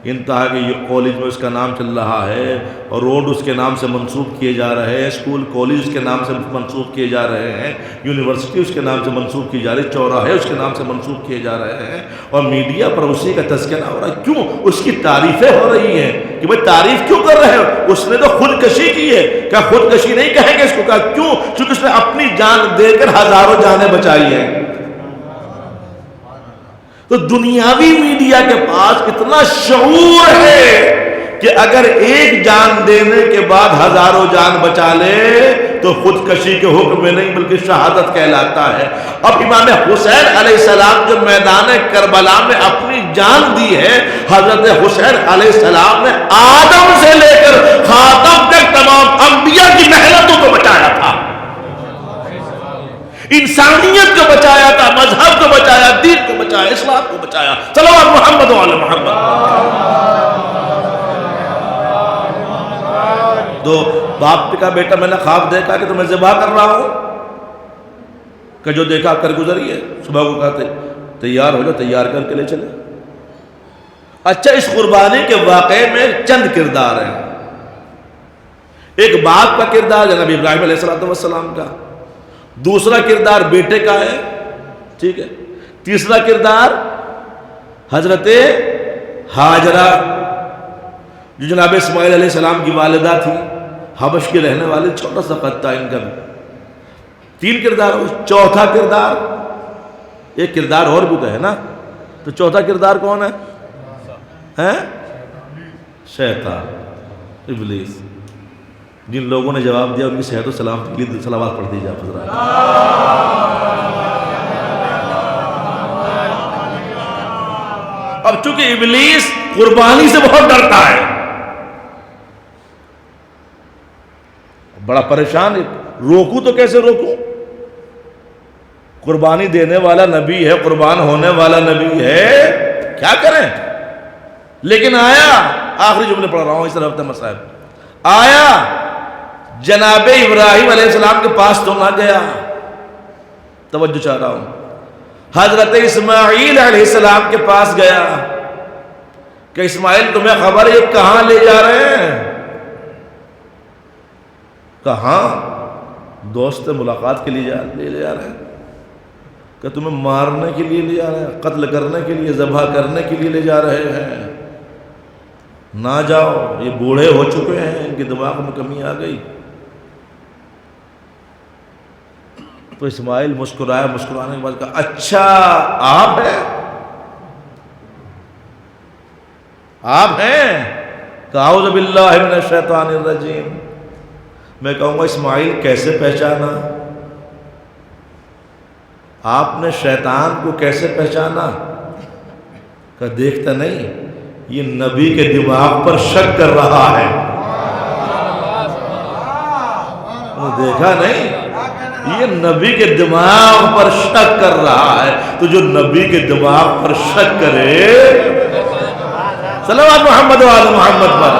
انتہا کے کالج میں اس کا نام چل رہا ہے، اور روڈ اس کے نام سے منسوب کیے جا رہے ہیں، اسکول کالج اس کے نام سے منسوب کیے جا رہے ہیں، یونیورسٹی اس کے نام سے منسوب کی جا رہی ہے، چوراہے اس کے نام سے منسوب کیے جا رہے ہیں، اور میڈیا پر اسی کا تذکرہ ہو رہا ہے۔ کیوں؟ اس کی تعریفیں ہو رہی ہیں کہ بھائی تعریف کیوں کر رہے ہو؟ اس نے تو خودکشی کی ہے۔ کیا خودکشی نہیں کہیں گے اس کو؟ کہا کیوں؟ چونکہ اس نے اپنی جان دے کر ہزاروں جانیں بچائی ہیں۔ تو دنیاوی میڈیا کے پاس اتنا شعور ہے کہ اگر ایک جان دینے کے بعد ہزاروں جان بچا لے تو خودکشی کے حکم میں نہیں بلکہ شہادت کہلاتا ہے۔ اب امام حسین علیہ السلام جو میدان کربلا میں اپنی جان دی ہے، حضرت حسین علیہ السلام نے آدم سے لے کر خاتم تک تمام انبیاء کی محنتوں کو بچایا تھا، انسانیت کو بچایا تھا، مذہب کو بچایا، دین کو بچایا، اسلام کو بچایا۔ صلوات محمد و علی محمد۔ تو باپ کا بیٹا میں نے خواب دیکھا کہ تمہیں ذبح کر رہا ہوں، کہ جو دیکھا کر گزریے، صبح کو کہتے تیار ہو جاؤ، تیار کر کے لے چلے۔ اچھا، اس قربانی کے واقعے میں چند کردار ہیں۔ ایک باپ کا کردار جناب ابراہیم علیہ السلام کا، دوسرا کردار بیٹے کا ہے، ٹھیک ہے، تیسرا کردار حضرت ہاجرہ جو جناب اسماعیل علیہ السلام کی والدہ تھی، حبش کی رہنے والی، چھوٹا سا قد تھا ان کا بھی۔ تین کردار ہو۔ چوتھا کردار، ایک کردار اور بھی تو ہے نا، تو چوتھا کردار کون ہے؟ شیطان، ابلیس۔ جن لوگوں نے جواب دیا ان کی صحت و سلامتی کے لیے صلوات پڑھ دیجیے آپ حضرات۔ اب چونکہ ابلیس قربانی سے بہت ڈرتا ہے، بڑا پریشان ہے، روکوں تو کیسے روکوں؟ قربانی دینے والا نبی ہے، قربان ہونے والا نبی ہے، کیا کریں؟ لیکن آیا، آخری جملے پڑھ رہا ہوں اس طرح مسائل، آیا جناب ابراہیم علیہ السلام کے پاس تو نہ گیا، توجہ چاہ رہا ہوں، حضرت اسماعیل علیہ السلام کے پاس گیا کہ اسماعیل تمہیں خبر ہے یہ کہاں لے جا رہے ہیں؟ کہاں؟ دوست ملاقات کے لیے لے جا رہے ہیں، کہ تمہیں مارنے کے لیے لے جا رہے ہیں، قتل کرنے کے لیے، ذبح کرنے کے لیے لے جا رہے ہیں، نہ جاؤ، یہ بوڑھے ہو چکے ہیں، ان کے دماغ میں کمی آ گئی۔ تو اسماعیل مسکرایا، مسکرانے کے بعد کہا اچھا آپ ہیں، آپ ہیں؟ کہ اعوذ باللہ من الشیطان الرجیم۔ میں کہوں گا اسماعیل کیسے پہچانا؟ آپ نے شیطان کو کیسے پہچانا؟ کہ دیکھتا نہیں یہ نبی کے دماغ پر شک کر رہا ہے، دیکھا نہیں یہ نبی کے دماغ پر شک کر رہا ہے، تو جو نبی کے دماغ پر شک کرے، صلوات محمد و آل محمد پر،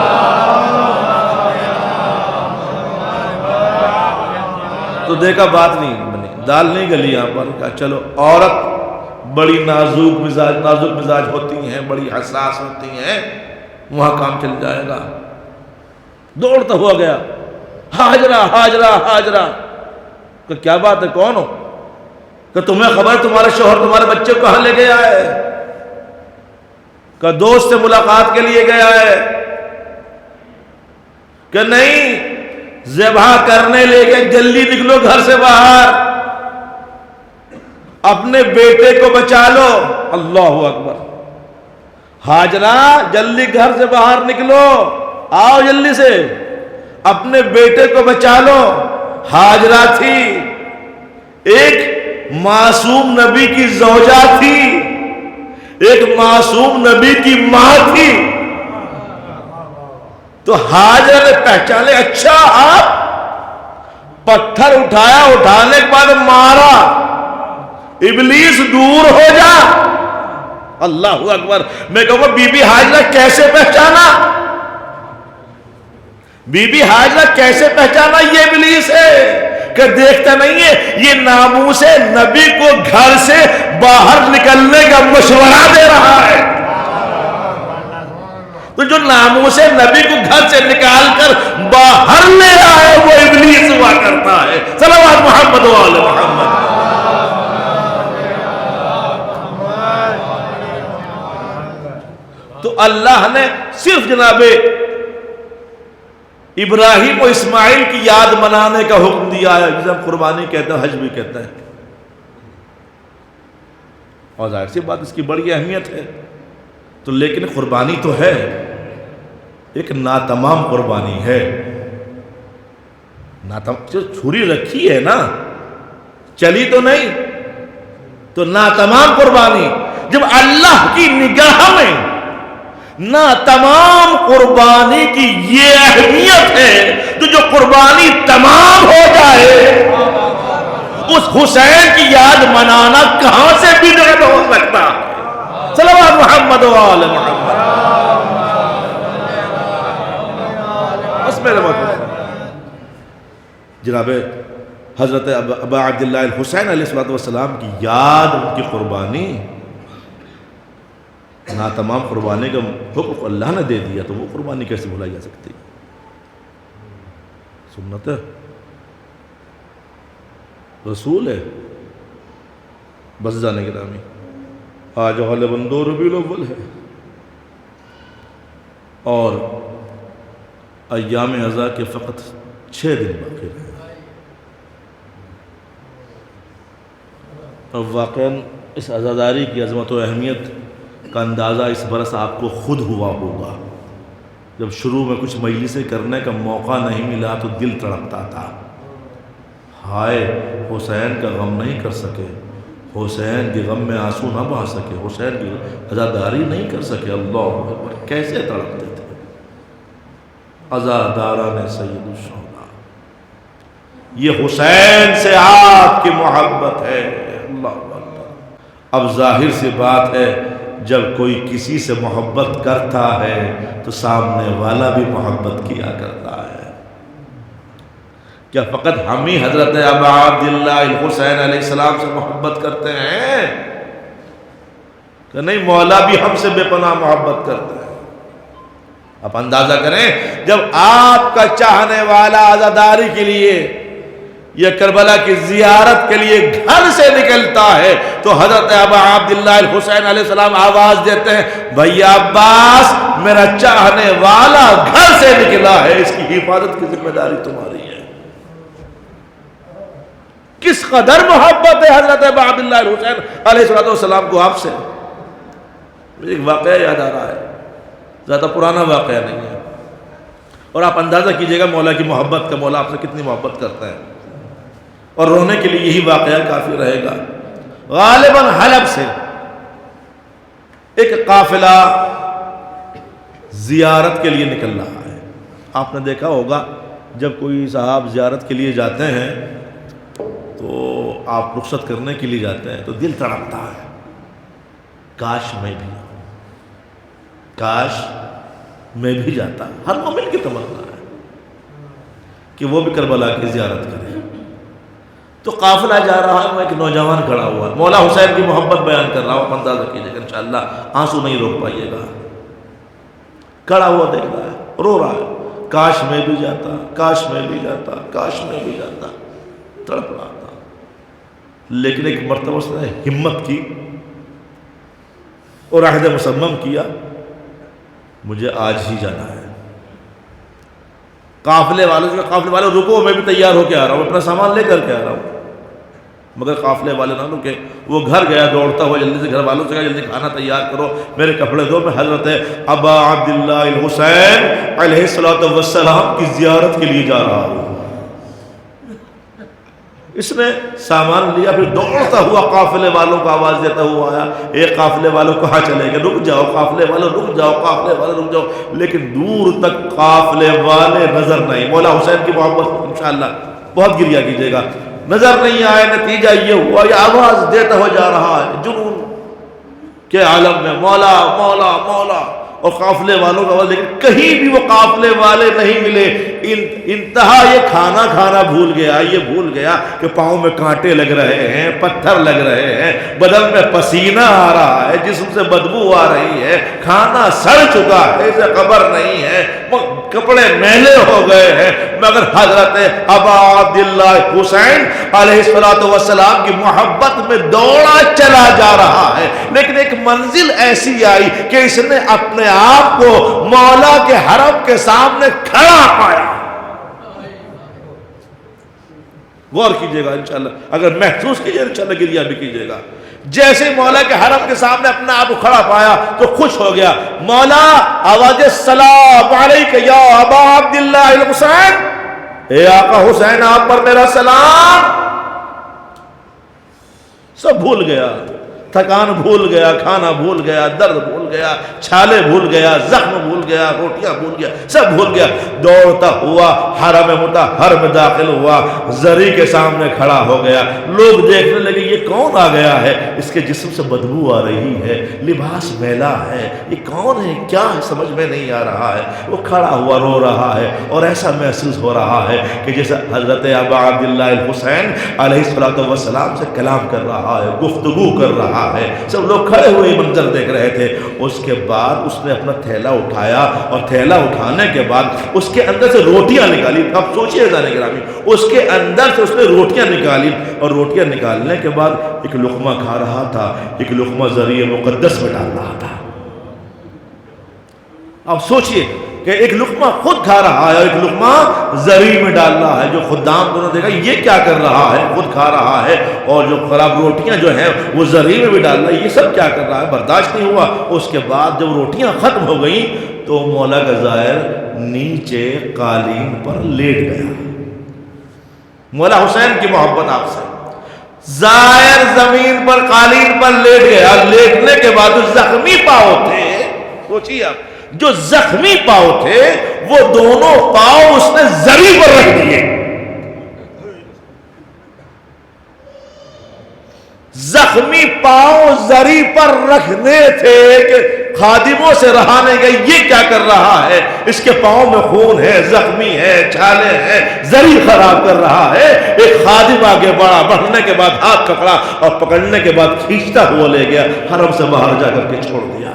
تو دیکھا بات نہیں بنی، دال نہیں گلی یہاں پر، کہا چلو، عورت بڑی نازک مزاج ہوتی ہیں، بڑی حساس ہوتی ہیں، وہاں کام چل جائے گا۔ دوڑتا ہوا گیا، ہاجرہ ہاجرہ ہاجرہ، کہ کیا بات ہے، کون ہو؟ کہ تمہیں خبر تمہارے شوہر تمہارے بچے کو کہاں لے گیا ہے؟ کہ دوست سے ملاقات کے لیے گیا ہے۔ کہ نہیں، ذبح کرنے لے کے جلدی نکلو گھر سے باہر۔ اپنے بیٹے کو بچا لو. اللہ اکبر. ہاجرہ جلدی گھر سے باہر نکلو، آؤ جلدی سے، اپنے بیٹے کو بچا لو. ہاجرہ تھی، ایک معصوم نبی کی زوجہ تھی، ایک معصوم نبی کی ماں تھی. تو ہاجرہ نے پہچانے، اچھا آپ. پتھر اٹھایا، اٹھانے کے بعد مارا، ابلیس دور ہو جا. اللہ اکبر. میں کہوں گا بی بی ہاجرہ کیسے پہچانا؟ بی بی ہاجرہ کیسے پہچانا یہ ابلیس ہے کہ دیکھتا نہیں ہے یہ ناموس نبی کو گھر سے باہر نکلنے کا مشورہ دے رہا ہے. تو جو ناموس نبی کو گھر سے نکال کر باہر لے رہا ہے وہ ابلیس ہوا کرتا ہے. صلوات محمد و آل محمد. تو اللہ نے صرف جناب ابراہیم و اسماعیل کی یاد منانے کا حکم دیا ہے، جسے ہم قربانی کہتے ہیں، حج بھی کہتے ہیں. اور ظاہر سی بات اس کی بڑی اہمیت ہے. تو لیکن قربانی تو ہے، ایک ناتمام قربانی ہے. جو چھری رکھی ہے نا، چلی تو نہیں، تو ناتمام قربانی. جب اللہ کی نگاہ میں ناتمام قربانی کی یہ اہمیت ہے، تو جو قربانی تمام ہو جائے اس حسین کی یاد منانا کہاں سے بدعت ہو سکتا ہے؟ صلوات محمد و آل محمد. اس میں جناب حضرت ابا عبداللہ الحسین علیہ السلام کی یاد، ان کی قربانی، ناتمام قربانی کا حکم اللہ نے دے دیا، تو وہ قربانی کیسے بھولائی جا سکتی؟ سنت ہے، رسول ہے. بس جانے کے نامی آج غالباً 2 ربیع الاول ہے اور ایام عزا کے فقط 6 دن باقی رہے. اور واقعاً اس عزاداری کی عظمت و اہمیت کا اندازہ اس برس آپ کو خود ہوا ہوگا. جب شروع میں کچھ مجلسیں کرنے کا موقع نہیں ملا تو دل تڑپتا تھا، ہائے حسین کا غم نہیں کر سکے، حسین کے غم میں آنسو نہ بہا سکے، حسین کی عزاداری نہیں کر سکے. اللہ اکبر، کیسے تڑپتے تھے عزاداران سید الشہداء. یہ حسین سے آپ کی محبت ہے. اللہ اکبر. اب ظاہر سی بات ہے جب کوئی کسی سے محبت کرتا ہے تو سامنے والا بھی محبت کیا کرتا ہے. کیا فقط ہم ہی حضرت ابا عبداللہ الحسین علیہ السلام سے محبت کرتے ہیں کہ نہیں؟ مولا بھی ہم سے بے پناہ محبت کرتے ہیں. آپ اندازہ کریں جب آپ کا چاہنے والا عزاداری کے لیے یا کربلا کی زیارت کے لیے گھر سے نکلتا ہے تو حضرت ابا عبداللہ الحسین علیہ السلام آواز دیتے ہیں، بھیا عباس میرا چاہنے والا گھر سے نکلا ہے، اس کی حفاظت کی ذمہ داری تمہاری ہے. کس قدر محبت ہے حضرت ابا عبداللہ الحسین علیہ السلام کو آپ سے. مجھے ایک واقعہ یاد آ رہا ہے، زیادہ پرانا واقعہ نہیں ہے، اور آپ اندازہ کیجئے گا مولا کی محبت کا، مولا آپ سے کتنی محبت کرتا ہے. اور رونے کے لیے یہی واقعہ کافی رہے گا. غالباً حلب سے ایک قافلہ زیارت کے لیے نکل رہا ہے. آپ نے دیکھا ہوگا جب کوئی صاحب زیارت کے لیے جاتے ہیں تو آپ رخصت کرنے کے لیے جاتے ہیں تو دل تڑپتا ہے، کاش میں بھی، کاش میں بھی جاتا. ہر مومن کی تمنا ہے کہ وہ بھی کربلا کی زیارت کرے. تو قافلہ جا رہا ہے، میں ایک نوجوان کھڑا ہوا، مولا حسین کی محبت بیان کر رہا ہوں، اندازہ کیجیے گا انشاءاللہ آنسو نہیں روک پائیے گا. کھڑا ہوا دیکھ رہا ہے، رو رہا ہے، کاش میں بھی جاتا، کاش میں بھی جاتا، کاش میں بھی جاتا، تڑپ رہا تھا. لیکن ایک مرتبہ اس نے ہمت کی اور عہد مصمم کیا، مجھے آج ہی جانا ہے. قافلے والے رکو، میں بھی تیار ہو کے آ رہا ہوں، اپنا سامان لے کر کے آ رہا ہوں، مگر قافلے والے نہ رکے، وہ گھر گیا دوڑتا ہوا، جلدی سے گھر والوں سے کہا جلدی کھانا تیار کرو، میرے کپڑے دو، میں حضرت ابا عبداللہ الحسین علیہ السلام کی زیارت کے لیے جا رہا ہوں۔ اس نے سامان لیا، پھر دوڑتا ہوا قافلے والوں کو آواز دیتا ہوا آیا، ایک قافلے والوں کہاں چلے گئے، رک جاؤ قافلے والوں رک جاؤ، قافلے والوں رک جاؤ، لیکن دور تک قافلے والے نظر نہیں۔ مولا حسین کی محبت انشاءاللہ بہت گریہ کیجیے گا، نظر نہیں آئے، نتیجہ یہ ہوا یہ آواز دیتا ہوا جا رہا ہے جنون کے عالم میں، مولا مولا مولا، اور قافلے والوں کا آواز، لیکن کہیں بھی وہ قافلے والے نہیں ملے۔ انتہا یہ کھانا کھانا بھول گیا، یہ بھول گیا کہ پاؤں میں کانٹے لگ رہے ہیں، پتھر لگ رہے ہیں، بدن میں پسینہ آ رہا ہے، جسم سے بدبو آ رہی ہے، کھانا سڑ چکا ہے، اسے خبر نہیں ہے، کپڑے میلے ہو گئے ہیں، مگر حضرت ابا عبداللہ حسین علیہ السلام کی محبت میں دوڑا چلا جا رہا ہے۔ لیکن ایک منزل ایسی آئی کہ اس نے اپنے آپ کو مولا کے حرم کے سامنے کھڑا پایا۔ غور کیجئے گا انشاءاللہ، اگر محسوس کیجئے انشاءاللہ گریہ بھی کیجئے گا۔ جیسے مولا کے حرم کے سامنے اپنے آپ کو کھڑا پایا تو خوش ہو گیا۔ مولا آواز السلام علیک یا ابا عبداللہ الحسین، اے آقا حسین آپ پر میرا سلام۔ سب بھول گیا، تھکان بھول گیا، کھانا بھول گیا، درد بھول گیا، چھالے بھول گیا، زخم بھول گیا، روٹیاں بھول گیا، سب بھول گیا۔ دوڑتا ہوا حرم مطہر میں داخل ہوا، زری کے سامنے کھڑا ہو گیا۔ لوگ دیکھنے لگے یہ کون آ گیا ہے، اس کے جسم سے بدبو آ رہی ہے، لباس میلا ہے، یہ کون ہے، کیا ہے، سمجھ میں نہیں آ رہا ہے۔ وہ کھڑا ہوا رو رہا ہے اور ایسا محسوس ہو رہا ہے کہ جیسے حضرت ابا عبداللہ الحسین علیہ السلام سے کلام کر رہا ہے، گفتگو کر رہا ہے۔ سب لوگ کھڑے ہوئے منظر دیکھ رہے تھے۔ اس کے بعد اس نے اپنا تھیلا اٹھایا اور تھیلا اٹھانے کے بعد اس کے اندر سے روٹیاں نکالی۔ اب سوچئے عزیزان گرامی، اس کے اندر سے اس نے روٹیاں نکالی اور روٹیاں نکالنے کے بعد ایک لقمہ کھا رہا تھا، ایک لقمہ ذریعہ مقدس میں ڈال رہا تھا۔ اب سوچئے کہ ایک لقمہ خود کھا رہا ہے اور ایک لقمہ زری میں ڈال رہا ہے۔ جو خدام کو نے دیکھا یہ کیا کر رہا ہے، خود کھا رہا ہے اور جو خراب روٹیاں جو ہیں وہ زری میں بھی ڈال رہا ہے، یہ سب کیا کر رہا ہے، برداشت نہیں ہوا۔ اس کے بعد جب روٹیاں ختم ہو گئیں تو مولا کا زائر نیچے قالین پر لیٹ گیا۔ مولا حسین کی محبت آپ سے، زائر زمین پر قالین پر لیٹ گیا۔ لیٹنے کے بعد جو زخمی پاؤں تھے، سوچیے آپ، جو زخمی پاؤں تھے وہ دونوں پاؤں اس نے زری پر رکھ دیے۔ زخمی پاؤں زری پر رکھنے تھے کہ خادموں سے رہا نہیں گئی، یہ کیا کر رہا ہے، اس کے پاؤں میں خون ہے، زخمی ہے، چھالے ہیں، زری خراب کر رہا ہے۔ ایک خادم آگے بڑھا، بڑھنے کے بعد ہاتھ پکڑا اور پکڑنے کے بعد کھینچتا ہوا لے گیا، حرم سے باہر جا کر کے چھوڑ دیا۔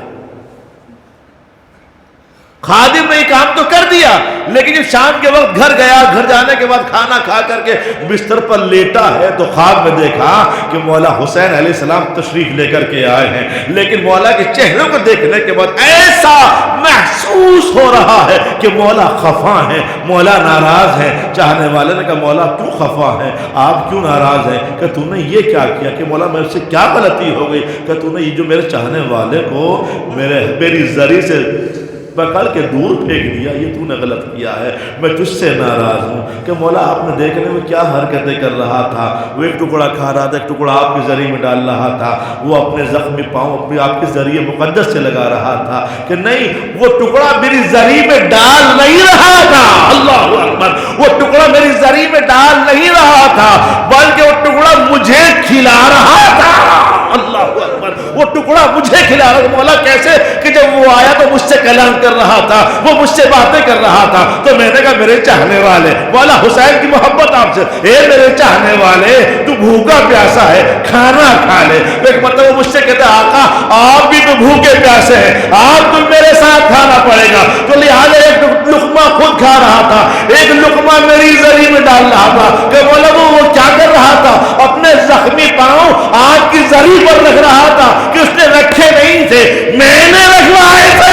خادم نے یہ کام تو کر دیا، لیکن جب شام کے وقت گھر گیا، گھر جانے کے بعد کھانا کھا کر کے بستر پر لیٹا ہے تو خواب میں دیکھا کہ مولا حسین علیہ السلام تشریف لے کر کے آئے ہیں، لیکن مولا کے چہروں کو دیکھنے کے بعد ایسا محسوس ہو رہا ہے کہ مولا خفا ہیں، مولا ناراض ہیں۔ چاہنے والے نے کہا مولا کیوں خفا ہیں، آپ کیوں ناراض ہیں؟ کہ تو نے یہ کیا کیا، کہ مولا میں سے کیا غلطی ہو گئی، کہ تو نے یہ جو میرے چاہنے والے کو میری زری سے پکڑ کے دور پھینک دیا، یہ تو نے غلط کیا ہے، میں تجھ سے ناراض ہوں۔ کہ مولا آپ نے دیکھنے میں کیا حرکتیں کر رہا تھا، وہ ایک ٹکڑا کھا رہا تھا، ایک ٹکڑا آپ کے ذریعے میں ڈال رہا تھا، وہ اپنے زخمی پاؤں اپنے آپ کے ذریعے مقدس سے لگا رہا تھا، کہ نہیں وہ ٹکڑا میری ذریعے میں ڈال نہیں رہا تھا، اللہ اکبر، وہ ٹکڑا میری ذریعے میں ڈال نہیں رہا تھا بلکہ وہ ٹکڑا مجھے کھلا رہا تھا، اللہ اکبر، وہ ٹکڑا مجھے کھلا رہا تھا۔ مولا کیسے؟ کہ جب وہ آیا تو مجھ سے کلام کر رہا تھا، وہ مجھ سے باتیں کر رہا تھا، تو میں نے کہا میرے چاہنے والے، مولا حسین کی محبت آپ سے، اے میرے چاہنے والے تو بھوکا پیاسا ہے، کھانا کھا لے۔ ایک مطلب وہ مجھ سے کہتا آقا آپ بھی تو بھوکے پیاسے ہیں، آپ کو میرے ساتھ کھانا پڑے گا، تو لہٰذا ایک لقمہ خود کھا رہا تھا، ایک لقمہ میری ذریعے میں ڈال رہا تھا۔ کہ مولا وہ کیا کر رہا تھا، اپنے زخمی پاؤں آپ کی ذریعے پر رکھ رہا تھا، کہ اس نے رکھے نہیں تھے، میں نے رکھوائے تھے،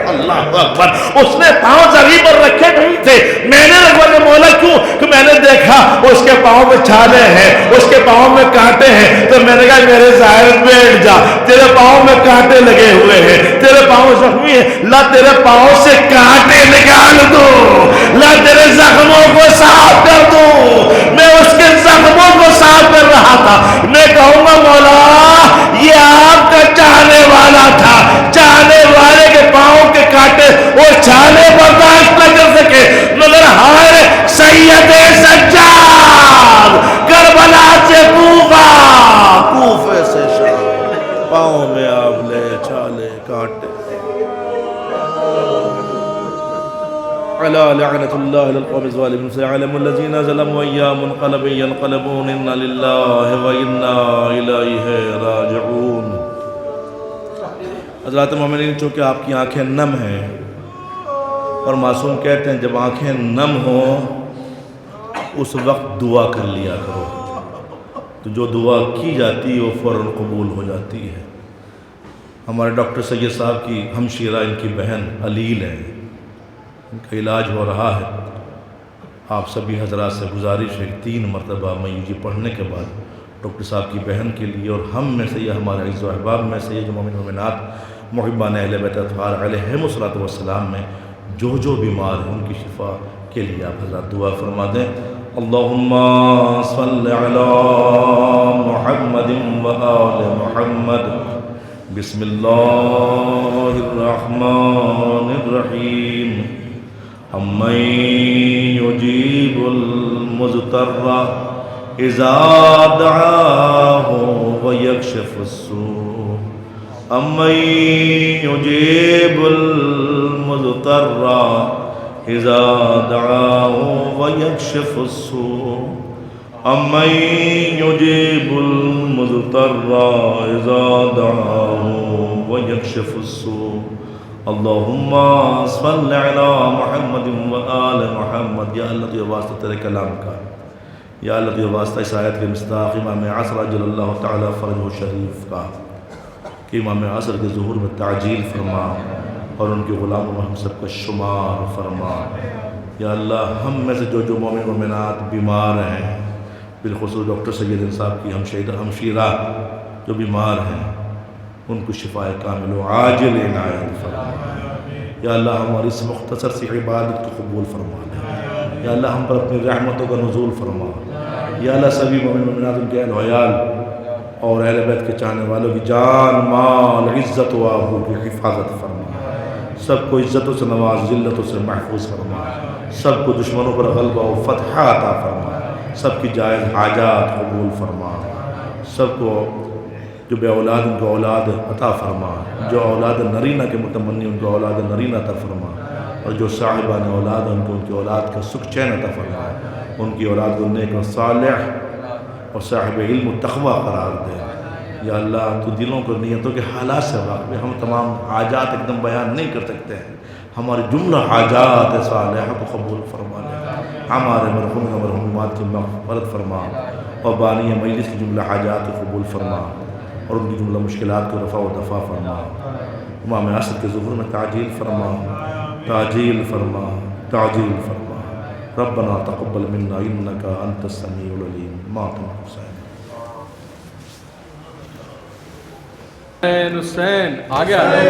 اللہ اکبر، اس نے پاؤں زمین پر رکھے نہیں تھے، میں نے رکھوا کے مولا کیوں، کہ میں میں نے دیکھا اس کے پاؤں میں چھالے ہیں، اس کے پاؤں میں کانٹے ہیں، تو میں نے کہا میرے ظاہر بیٹھ جا، تیرے پاؤں میں کانٹے لگے ہوئے ہیں، تیرے پاؤں زخمی ہیں، لا تیرے پاؤں سے کانٹے نکال دوں، لا تیرے زخموں کو صاف کر دوں۔ میں اس کے زخموں کو صاف کر رہا تھا، میں کہوں گا مولا یہ آپ کا چاہنے والا تھا، چاہنے والے کے پاؤں کے کانٹے وہ چھالے برداشت نہ کر سکے، مگر ہائے سید سجاد کربلا سے کوفے سے شام، پاؤں میں آبلے چھالے کانٹے، علی لعنت اللہ للقوم الظالمین سيعلم الذين ظلموا أيام منقلب ينقلبون إنا لله وإنا إليه راجعون۔ حضرات مومنین، چونکہ آپ کی آنکھیں نم ہیں اور معصوم کہتے ہیں جب آنکھیں نم ہوں اس وقت دعا کر لیا کرو، تو جو دعا کی جاتی ہے وہ فوراً قبول ہو جاتی ہے۔ ہمارے ڈاکٹر سید صاحب کی ہمشیرہ ان کی بہن علیل ہے، ان کا علاج ہو رہا ہے۔ آپ سبھی حضرات سے گزارش ہے 3 مرتبہ میوجی پڑھنے کے بعد ڈاکٹر صاحب کی بہن کے لیے اور ہم میں سے یہ ہمارے عزیز و احباب میں سے یہ جو مومن مومنات محبان اہل بیت اطہار علیہم الصلوۃ والسلام میں جو بیمار ہیں ان کی شفا کے لیے آپ حضرات دعا فرما دیں۔ اللہم صل علی محمد و آل محمد، بسم اللہ الرحمن الرحیم، امن یجیب المضطر اذا دعاہ ویکشف السوء، امن یجیب المضطر اذا دعاہ ویکشف السوء، امن یجیب المضطر اذا دعاہ ویکشف السوء۔ اللہم صل علی محمد و آل محمد۔ یا اللہ تو واسطہ تیرے کلام کا، یا اللہ تو واسطہ اس آیت کے مصداق امام عصر عجل اللہ تعالی فرجہ شریف کا کہ امام عصر کے ظہور میں تعجیل فرما اور ان کے غلاموں میں ہم سب کا شمار فرما۔ یا اللہ ہم میں سے جو مومن مومنات بیمار ہیں، بالخصوص ڈاکٹر سید صاحب کی ہمشیرہ جو بیمار ہیں، ان کو شفاء کامل و عاجل عنایت فرما۔ یا اللہ ہماری اس مختصر سی عبادت کو قبول فرما لے۔ یا اللہ ہم پر اپنی رحمتوں کا نزول فرما۔ یا اللہ سبھی مومن مومنات ان کے اہل و عیال اور اہل بیت کے چاہنے والوں کی جان مال عزت و آبرو کی حفاظت فرما، سب کو عزتوں سے نواز، ذلتوں سے محفوظ فرما، سب کو دشمنوں پر غلبہ و فتح عطا فرما، سب کی جائز حاجات قبول فرما، سب کو جو بے اولاد ان کو اولاد عطا فرما، جو اولاد نرینہ کے متمنی ان کو اولاد نرینہ عطا فرما، اور جو صاحبان اولاد ان کو ان کی اولاد کا سکھ چین عطا فرما، ان کی اولاد کو نیک و صالح اور صاحب علم و تقوی قرار دے۔ یا اللہ تو دلوں کو نیتوں کے حالات سے واقف ہے، ہم تمام حاجات ایک دم بیان نہیں کر سکتے ہیں، ہماری جملہ حاجات صالحہ کو قبول فرما لے، ہمارے مرحوم و مرحومات کی مغفرت فرما، اور بانی مجلس کی جملہ حاجات کو قبول فرما اور ان کی جملہ مشکلات کو رفع و دفع فرما۔ امام عصر کے ظہور میں تعجیل فرما، تعجیل فرما، تعجیل فرما۔ ربنا تقبل منا انک انت السمیع العلیم۔ ماتم حسین حسین آگے